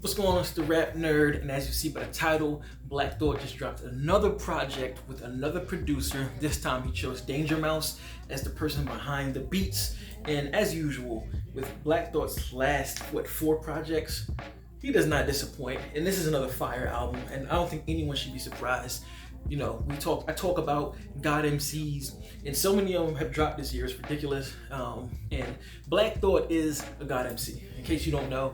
What's going on? It's the Rap Nerd, and as you see by the title, Black Thought just dropped another project with another producer. This time he chose Dangermouse as the person behind the beats. And as usual, with Black Thought's last, 4 projects, he does not disappoint. And this is another fire album, and I don't think anyone should be surprised. You know, I talk about God MCs, and so many of them have dropped this year. It's ridiculous. And Black Thought is a God MC. In case you don't know,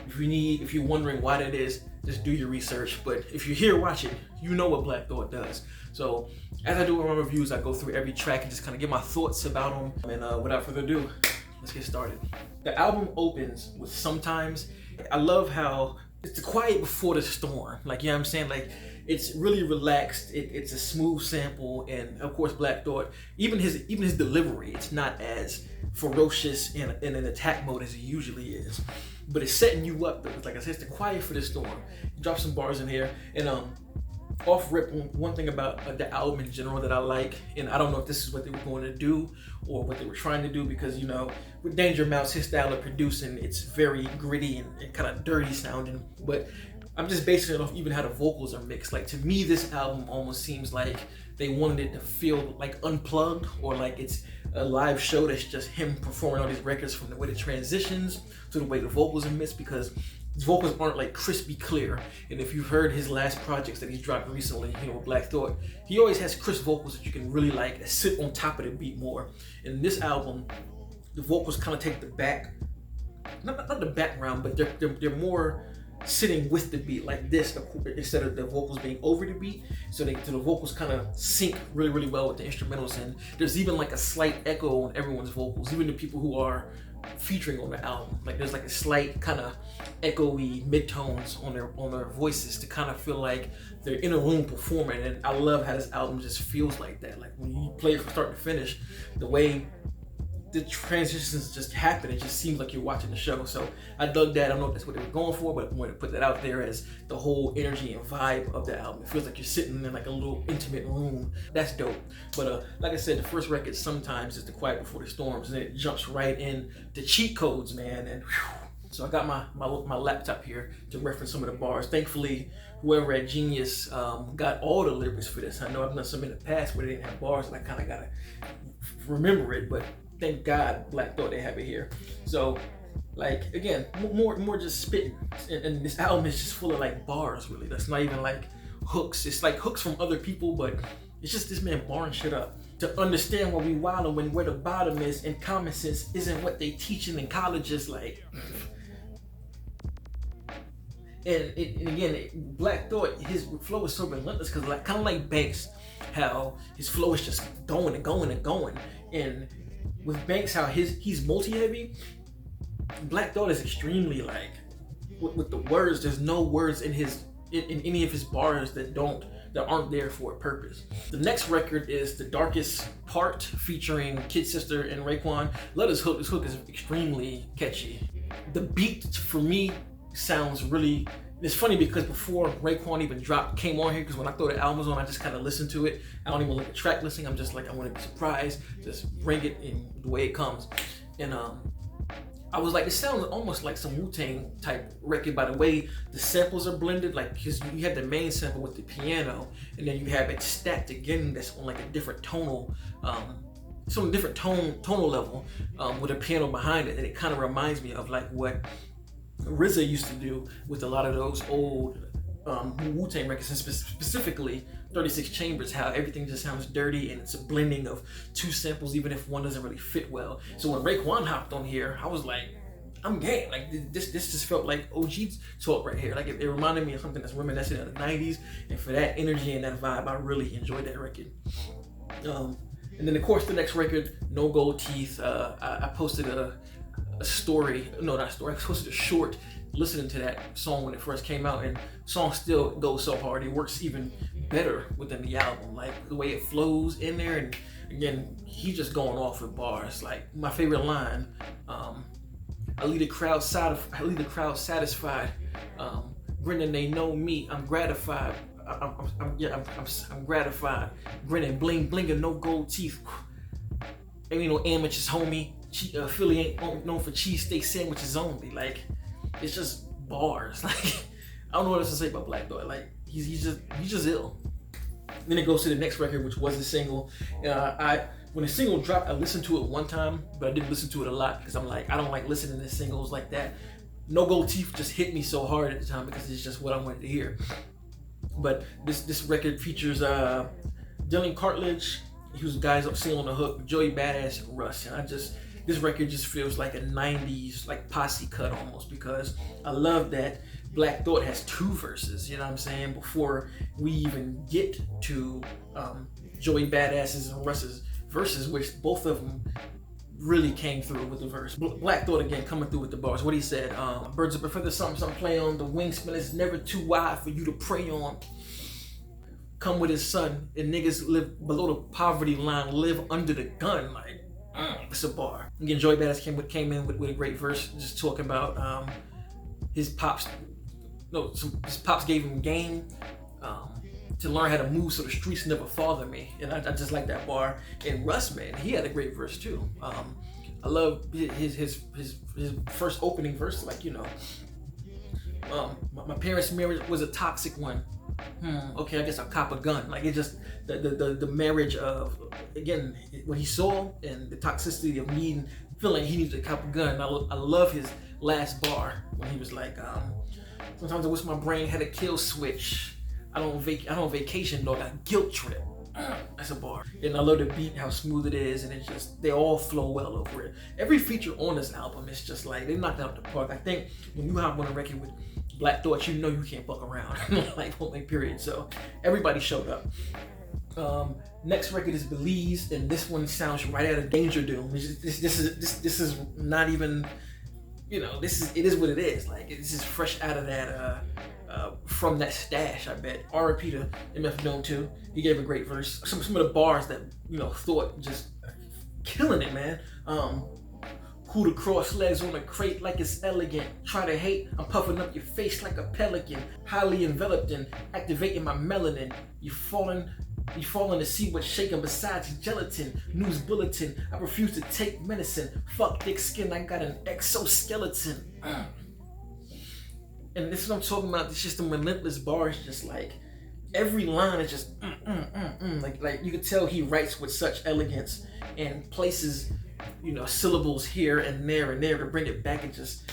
if you're wondering why that is, just do your research. But if you're here watching, you know what Black Thought does. So as I do with my reviews, I go through every track and just kind of get my thoughts about them. And without further ado, let's get started. The album opens with Sometimes. I love how it's the quiet before the storm. Like, you know what I'm saying? Like, it's really relaxed. It's a smooth sample, and of course, Black Thought, even his delivery, it's not as ferocious in an attack mode as it usually is. But it's setting you up. Like I said, it's the quiet for the storm. You drop some bars in here, and off rip, one thing about the album in general that I like, and I don't know if this is what they were going to do or what they were trying to do, because, you know, with Dangermouse, his style of producing, it's very gritty and kind of dirty sounding, but I'm just basing it off even how the vocals are mixed. Like, to me, this album almost seems like they wanted it to feel like unplugged, or like it's a live show that's just him performing all these records, from the way the transitions to the way the vocals are mixed, because his vocals aren't like crispy clear. And if you've heard his last projects that he's dropped recently, you know, with Black Thought, he always has crisp vocals that you can really like, that sit on top of the beat more. In this album, the vocals kind of take the back, not the background, but they're more sitting with the beat like this, instead of the vocals being over the beat. So the vocals kind of sync really, really well with the instrumentals, and there's even like a slight echo on everyone's vocals, even the people who are featuring on the album. Like, there's like a slight kind of echoey midtones on their voices to kind of feel like they're in a room performing. And I love how this album just feels like that. Like, when you play it from start to finish, the way the transitions just happen, it just seems like you're watching the show. So I dug that. I don't know if that's what they were going for, but I wanted to put that out there as the whole energy and vibe of the album. It feels like you're sitting in like a little intimate room. That's dope. But like I said, the first record, Sometimes, is the quiet before the storms, and it jumps right in the cheat codes, man. And whew. So I got my laptop here to reference some of the bars. Thankfully, whoever at Genius got all the lyrics for this. I know I've done some in the past where they didn't have bars, and I kind of gotta remember it, but thank God Black Thought they have it here. So, like, again, more just spitting, and this album is just full of like bars. Really, that's not even like hooks. It's like hooks from other people, but it's just this man barring shit up. To understand where we wildin' when where the bottom is, and common sense isn't what they teaching in colleges. Like, and again, Black Thought, his flow is so relentless, because like kind of like Banks, how his flow is just going and going and going. And with Banks, how he's multi-heavy, Black Thought is extremely like with the words. There's no words in any of his bars that aren't there for a purpose. The next record is The Darkest Part, featuring Kid Sister and Raekwon. Love this hook. This hook is extremely catchy. The beat for me sounds really. It's funny because before Raekwon even came on here, because when I throw the albums on, I just kind of listen to it. I don't even look at track listing. I'm just like, I want to be surprised. Just bring it in the way it comes. And I was like, it sounds almost like some Wu-Tang type record by the way the samples are blended. Like, because you have the main sample with the piano, and then you have it stacked again that's on like a different tonal, some different tonal level with a piano behind it. And it kind of reminds me of like what RZA used to do with a lot of those old Wu-Tang records, and specifically 36 Chambers, how everything just sounds dirty and it's a blending of 2 samples, even if one doesn't really fit well. So when Raekwon hopped on here, I was like, I'm game. Like, this just felt like OG talk right here. Like, it reminded me of something that's reminiscent of the 90s, and for that energy and that vibe, I really enjoyed that record. And then of course the next record, No Gold Teeth, I posted a story, no, not a story, I posted a short listening to that song when it first came out, and the song still goes so hard. It works even better within the album, like the way it flows in there. And again, he's just going off with bars. Like, my favorite line, I leave the crowd satisfied, grinning, they know me, I'm gratified. I'm gratified, grinning, blinging, no gold teeth. Ain't no amateurs, homie. Philly ain't known for cheesesteak sandwiches only. Like, it's just bars. Like, I don't know what else to say about Black Thought. Like, he's just ill. Then it goes to the next record, which was a single. When the single dropped, I listened to it one time, but I didn't listen to it a lot because I'm like, I don't like listening to singles like that. No Gold Teeth just hit me so hard at the time because it's just what I wanted to hear. But this record features Dylan Cartledge, who's guys up singing on the hook, Joey Badass, and Russ. And this record just feels like a 90s like posse cut almost, because I love that Black Thought has 2 verses, you know what I'm saying, before we even get to Joey Badass's and Russ's verses, which both of them really came through with the verse. Black Thought again coming through with the bars. What he said, birds of a feather, something play on, the wingspan is never too wide for you to prey on. Come with his son, and niggas live below the poverty line, live under the gun. Like, it's a bar. Again, Joey Badass came in with a great verse, just talking about his pops gave him game to learn how to move so the streets never father me. And I just like that bar. And Russ, man, he had a great verse too. I love his first opening verse, like, you know, my parents' marriage was a toxic one. Okay, I guess I'll cop a gun. Like, it just, the marriage of, again, what he saw and the toxicity of feeling he needed to cop a gun. I love his last bar when he was like, sometimes I wish my brain had a kill switch. I don't vacation, dog. I guilt trip. That's a bar. And I love the beat, how smooth it is, and it's just, they all flow well over it. Every feature on this album is just like, they knocked it out the park. I think when you hop on a record with Black Thought, you know you can't fuck around. Like, period. So everybody showed up. Next record is Belize, and this one sounds right out of Danger Doom. This is not even, you know, it is what it is. Like, this is fresh out of that from that stash, I bet. R.I.P. to MF Doom too. He gave a great verse. Some of the bars that, you know, Thought just killing it, man. Who to cross legs on a crate like it's elegant. Try to hate, I'm puffing up your face like a pelican. Highly enveloped and activating my melanin. You falling to see what's shaking besides gelatin. News bulletin, I refuse to take medicine. Fuck thick skin, I got an exoskeleton. And this is what I'm talking about. It's just the relentless bars, just like every line is just like you could tell he writes with such elegance and places, you know, syllables here and there to bring it back, and just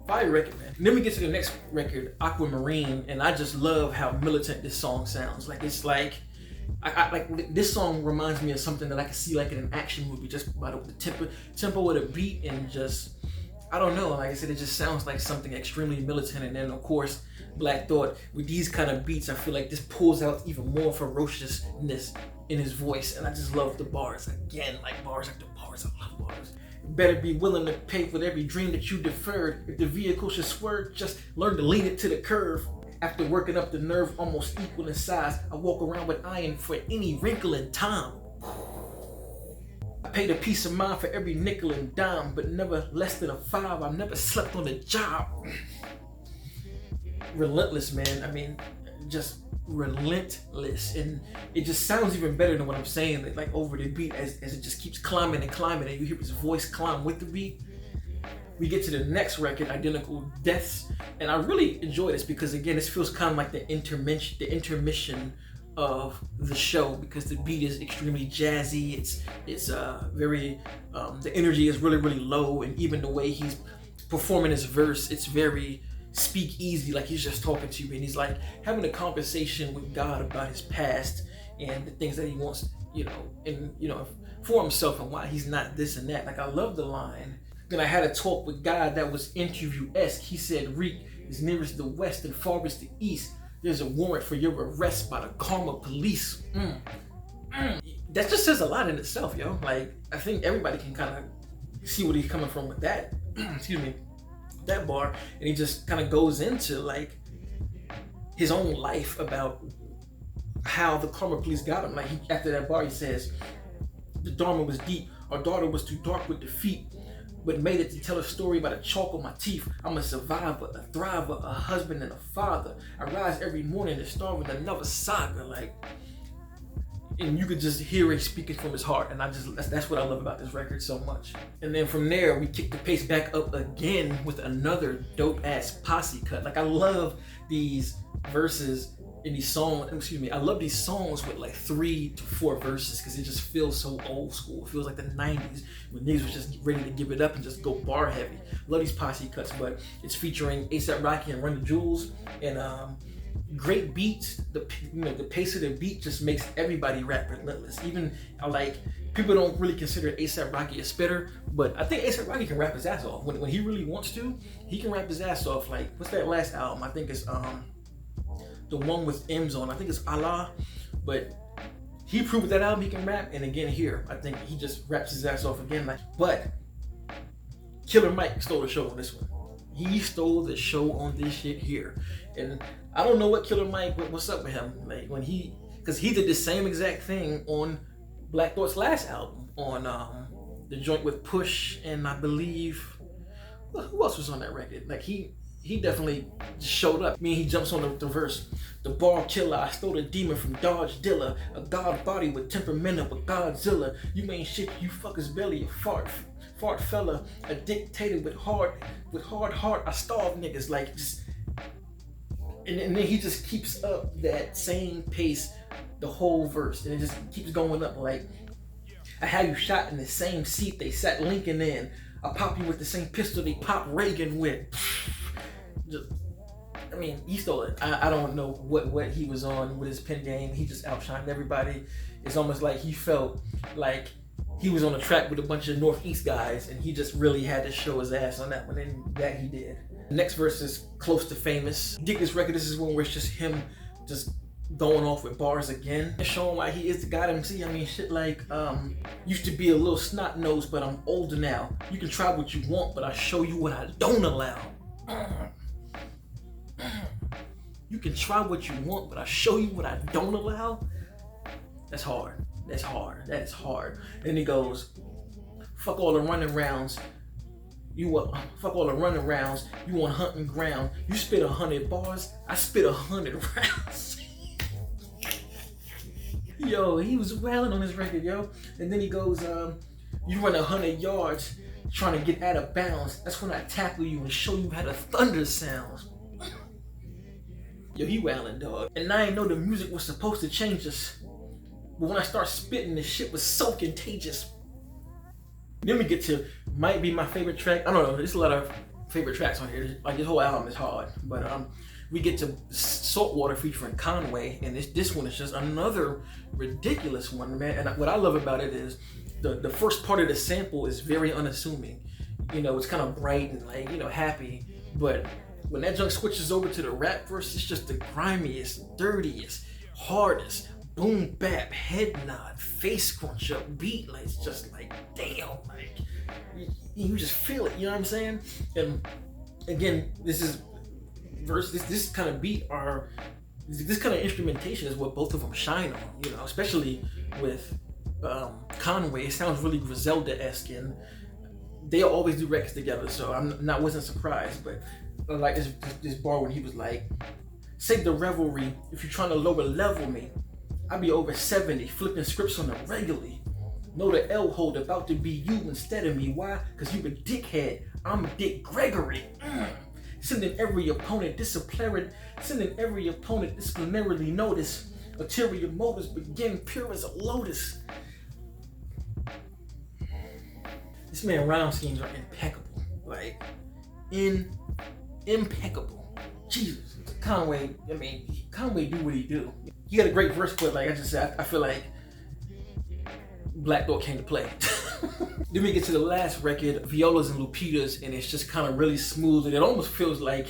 fire record, man. And then we get to the next record, Aquamarine, and I just love how militant this song sounds. Like, it's like, I like this song reminds me of something that I can see like in an action movie, just by the tempo of the beat, and just, I don't know, like I said, it just sounds like something extremely militant. And then of course, Black Thought, with these kind of beats, I feel like this pulls out even more ferociousness in his voice. And I just love the bars. Again, like bars after bars, I love bars. Better be willing to pay for every dream that you deferred. If the vehicle should swerve, just learn to lean it to the curve. After working up the nerve almost equal in size, I walk around with iron for any wrinkle in time. I paid a piece of mind for every nickel and dime, but never less than a 5. I've never slept on a job. Relentless, man. I mean, just relentless. And it just sounds even better than what I'm saying, like over the beat, as it just keeps climbing and climbing, and you hear his voice climb with the beat. We get to the next record, Identical Deaths, and I really enjoy this because, again, this feels kind of like the intermission of the show, because the beat is extremely jazzy. It's very the energy is really low, and even the way he's performing his verse, it's very speak easy, like he's just talking to you, and he's like having a conversation with God about his past and the things that he wants, you know, and you know, for himself, and why he's not this and that. Like, I love the line, then I had a talk with God that was interview-esque. He said, Reek is nearest the west and farthest the east. There's a warrant for your arrest by the karma police. That just says a lot in itself, yo. Like, I think everybody can kind of see where he's coming from with that. Excuse me, that bar. And he just kind of goes into like his own life about how the karma police got him. Like, after that bar, he says, the Dharma was deep. Our daughter was too dark with defeat, but made it to tell a story about a chalk on my teeth. I'm a survivor, a thriver, a husband and a father. I rise every morning to start with another saga. Like, and you could just hear it speaking from his heart. And that's what I love about this record so much. And then from there, we kick the pace back up again with another dope ass posse cut. Like, I love these verses in these songs. Excuse me, I love these songs with like 3 to 4 verses because it just feels so old school. It feels like the 90s when niggas was just ready to give it up and just go bar heavy. Love these posse cuts, but it's featuring A$AP Rocky and Run the Jewels, and great beats. The pace of the beat just makes everybody rap relentless. Even like, people don't really consider A$AP Rocky a spitter, but I think A$AP Rocky can rap his ass off when he really wants to. He can rap his ass off. Like, what's that last album? I think it's the one with M's on. I think it's Allah, but he proved with that album he can rap. And again here, I think he just raps his ass off again. Like, but Killer Mike stole the show on this one. He stole the show on this shit here. And I don't know what Killer Mike, what's up with him? Like, because he did the same exact thing on Black Thought's last album, on the joint with Push, and I believe, who else was on that record? Like, he definitely showed up. I mean, he jumps on the verse. The bar killer, I stole a demon from Dodge Dilla. A god body with temperament of a Godzilla. You ain't shit, you fuckers belly, a fart fella. A dictator with hard heart. I starve niggas. Like, just, and then he just keeps up that same pace the whole verse. And it just keeps going up. Like, I had you shot in the same seat they sat Lincoln in. I pop you with the same pistol they pop Reagan with. I mean, he stole it. I don't know what he was on with his pen game. He just outshined everybody. It's almost like he felt like he was on a track with a bunch of Northeast guys, and he just really had to show his ass on that one, and that he did. The next verse is Close to Famous. Dig this record. This is one where it's just him just going off with bars again and showing why he is the God MC. I mean, shit like, used to be a little snot nose, but I'm older now. You can try what you want, but I show you what I don't allow. You can try what you want, but I show you what I don't allow. That's hard. That's hard. That is hard. And he goes, fuck all the running rounds. Fuck all the running rounds. You want hunting ground. You spit 100 bars. I spit 100 rounds. Yo, he was wailing on this record, yo. And then he goes, you run 100 yards trying to get out of bounds. That's when I tackle you and show you how the thunder sounds. Yo, he wailing, dog. And I ain't know the music was supposed to change us. But when I start spitting, this shit was so contagious. Then we get to, might be my favorite track. I don't know, there's a lot of favorite tracks on here. Like, this whole album is hard. But we get to Saltwater featuring Conway. And this one is just another ridiculous one, man. And what I love about it is the first part of the sample is very unassuming. You know, it's kind of bright and, like, you know, happy. But when that junk switches over to the rap verse, it's just the grimiest, dirtiest, hardest, boom bap, head nod, face scrunch up beat. Like, it's just like, damn, like, you just feel it, you know what I'm saying? And again, this kind of beat, this kind of instrumentation is what both of them shine on, you know, especially with Conway. It sounds really Griselda-esque, and they always do records together, so I wasn't surprised. But like this bar when he was like, save the revelry if you're trying to lower level me. I be over 70, flipping scripts on the regularly. Know the L hold about to be you instead of me. Why? Cause you a dickhead. I'm Dick Gregory. Sending every opponent disciplinarily notice. Ulterior motives begin pure as a lotus. This man rhyme schemes are impeccable. Like, impeccable. Jesus. Conway do what he do. He got a great verse, but like I just said, I feel like Black Thought came to play. Then we get to the last record, Violas and Lupitas, and it's just kind of really smooth, and it almost feels like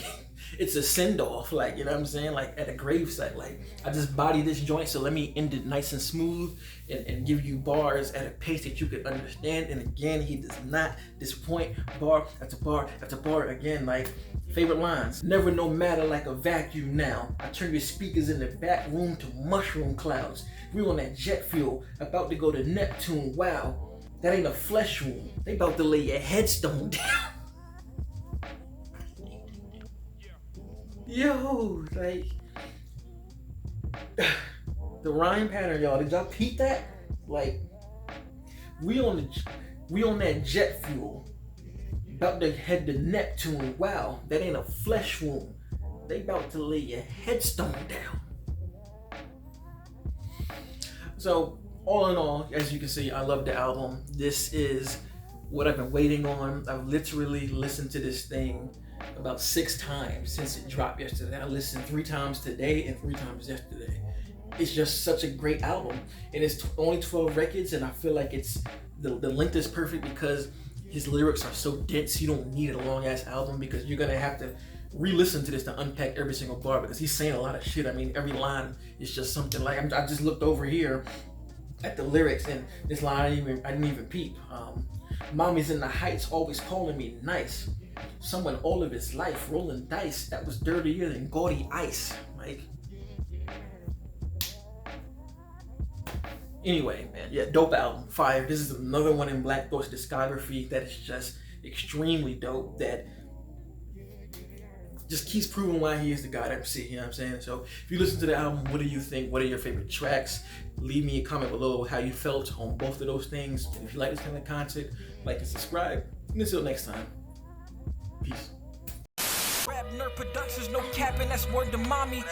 it's a send-off, like, you know what I'm saying, like at a gravesite. Like, I just body this joint, so let me end it nice and smooth and give you bars at a pace that you could understand. And again, he does not disappoint. Bar after bar after bar. Again, like, favorite lines: never no matter like a vacuum now. I turn your speakers in the back room to mushroom clouds. We on that jet fuel, about to go to Neptune. Wow, that ain't a flesh wound. They about to lay your headstone down. Yo, like, The rhyme pattern, y'all. Did y'all peep that? Like, we on that jet fuel, about to head to Neptune. Wow, that ain't a flesh wound. They about to lay your headstone down. So, all in all, as you can see, I love the album. This is what I've been waiting on. I've literally listened to this thing about 6 times since it dropped yesterday. I listened 3 times today and 3 times yesterday. It's just such a great album, and it's only 12 records, and I feel like it's the length is perfect because his lyrics are so dense. You don't need a long ass album because you're gonna have to re-listen to this to unpack every single bar because he's saying a lot of shit. I mean, every line is just something. Like I just looked over here at the lyrics, and this line I didn't even peep. Mommy's in the heights, always calling me nice. Someone all of his life rolling dice that was dirtier than gaudy ice. Like, anyway, man, yeah, dope album, fire. This is another one in Black Thought's discography that is just extremely dope, that just keeps proving why he is the God MC, you know what I'm saying? So if you listen to the album, what do you think? What are your favorite tracks? Leave me a comment below how you felt on both of those things. And if you like this kind of content, like and subscribe. And until next time, peace. Rap Nerd Productions, no capping, that's word to mommy.